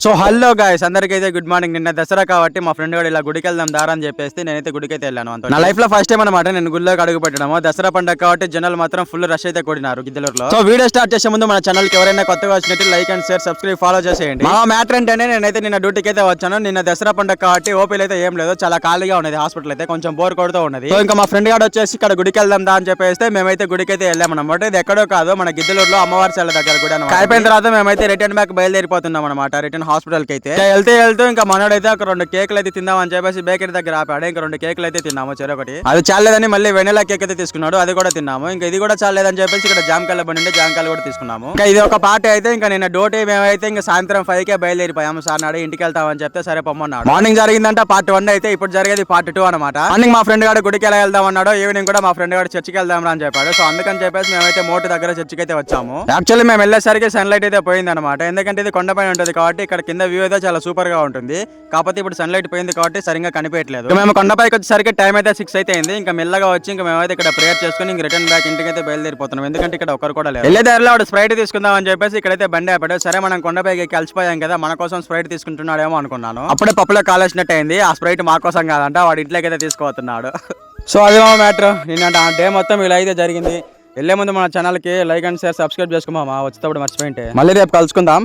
So hello guys, అందరికైతే good morning. నిన్న దసరా కాబట్టి మా ఫ్రెండ్ గారు ఇలా గుడికి వెళ్దాం దారా అని చెప్పేసి నేనైతే గుడికి అయితే వెళ్ళాను. నా లైఫ్ లో ఫస్ట్ టైం అనమాట నేను గుడిలోకి అడుగు పెట్టడము. దసరా పండుగ కాబట్టి జనాలు మాత్రం ఫుల్ రష్ అయితే కూడినారు గిద్దలూరులో. సో వీడియో స్టార్ట్ చేసే ముందు మన ఛానల్ కి ఎవరైనా కొత్తగా వచ్చినట్టు like and share subscribe follow చేసేయండి. మా మ్యాటర్ ఏంటంటే నేనైతే నిన్న డ్యూటీకి అయితే వచ్చాను. నిన్న దసరా పండుగ కాబట్టి ఓపీలు అయితే ఏం లేదు, చాలా ఖాళీగా ఉన్నది. హాస్పిటల్ అయితే కొంచెం బోర్ కొడుతూ ఉన్నది. సో ఇంకా మా ఫ్రెండ్ గారు వచ్చేసి ఇక్కడ గుడికి వెళ్దాం దా అని చెప్పేస్తే మేమైతే గుడికి అయితే వెళ్ళామన్నమాట. ఇది ఎక్కడో కాదు, మన గిద్దలూరులో అమ్మవారి శాల దగ్గర గుడి అనమాట. అయిపోయిన తర్వాత మేమైతే రిటర్న్ బ్యాక్ బయలుదేరిపోతున్నాం అనమాట, రిటర్న్ హాస్పిటల్ కి అయితే. వెళ్తూ ఇంకా మనోడైతే ఒక 2 కేకులు అయితే తిందాం అని చెప్పేసి బేకరీ దగ్గర ఆపాడు. ఇంకా 2 కేకులు అయితే తిన్నాము చెరొకటి. అది చాలేదని మళ్ళీ వెనిలా కేక్ అయితే తీసుకున్నాడు, అది కూడా తిన్నాము. ఇంకా ఇది కూడా చాలేదని చెప్పేసి ఇక్కడ జామకాయలు బండి జామకాయలు కూడా తీసుకున్నాము. ఇంకా ఇది ఒక పార్టీ అయితే. ఇంకా నిన్న డ్యూటీ మేమైతే ఇంకా సాయంత్రం 5కే బయలుదేరిపోయాము. సార్ నాడు ఇంటికి వెళ్తామని చెప్తే సరే పొమ్మన్నాడు. మార్నింగ్ జరిగిందంట పార్ట్ 1 అయితే, ఇప్పుడు జరిగేది పార్ట్ 2 అనమాట. మార్నింగ్ మా ఫ్రెండ్ గారు గుడికి ఎలా వెళ్దాం అన్నాడు, ఈవినింగ్ కూడా మా ఫ్రెండ్ గారు చర్చికి వెళ్దాం అని చెప్పాడు. సో అందుకని చెప్పేసి మేమైతే మోటు దగ్గర చర్చికి అయితే వచ్చాము. యాక్చువల్లీ మేము వెళ్ళేసరికి సన్లైట్ అయితే పోయింది అనమాట, ఎందుకంటే ఇది కొండపైన ఉంటుంది కాబట్టి ఇక్కడ కింద వ్యూ అయితే చాలా సూపర్ గా ఉంటుంది. కాకపోతే ఇప్పుడు సన్లైట్ పోయింది కాబట్టి సరిగ్గా కనిపించలేదు. మేము కొండపైకి వచ్చేసరికి టైం అయితే 6 అయితే అయింది. ఇంకా మెల్లగా వచ్చి ఇంకా మేమైతే ఇక్కడ ప్రేయర్ చేసుకుని ఇంక రిటర్న్ బ్యాక్ ఇంటికి అయితే బయలుదేరిపోతున్నాం, ఎందుకంటే ఇక్కడ ఒకరు కూడా లేదు. వెళ్ళే దారిలో వాడు స్ప్రైట్ తీసుకుందాం అని చెప్పేసి ఇక్కడైతే బండి ఆపాడు. సరే మనం కొండపైకి కలిసిపోయాం కదా, మన కోసం స్ప్రైట్ తీసుకుంటున్నాడేమో అనుకున్నాను. అప్పుడే పప్పులో కాలేసినట్టు అయింది. ఆ స్ప్రైట్ మా కోసం కాదంట, వాడు ఇంట్లోకి అయితే తీసుకుపోతున్నాడు. సో అదే మా మ్యాటర్. నిన్న డే మొత్తం ఇలా అయితే జరిగింది. వెళ్లే ముందు మన ఛానల్ కి లైక్ అండ్ షేర్ సబ్స్క్రైబ్ చేసుకోమా, వచ్చేటప్పుడు మర్చిపోయింటే. మళ్ళీ రేపు కలుసుకుందాం.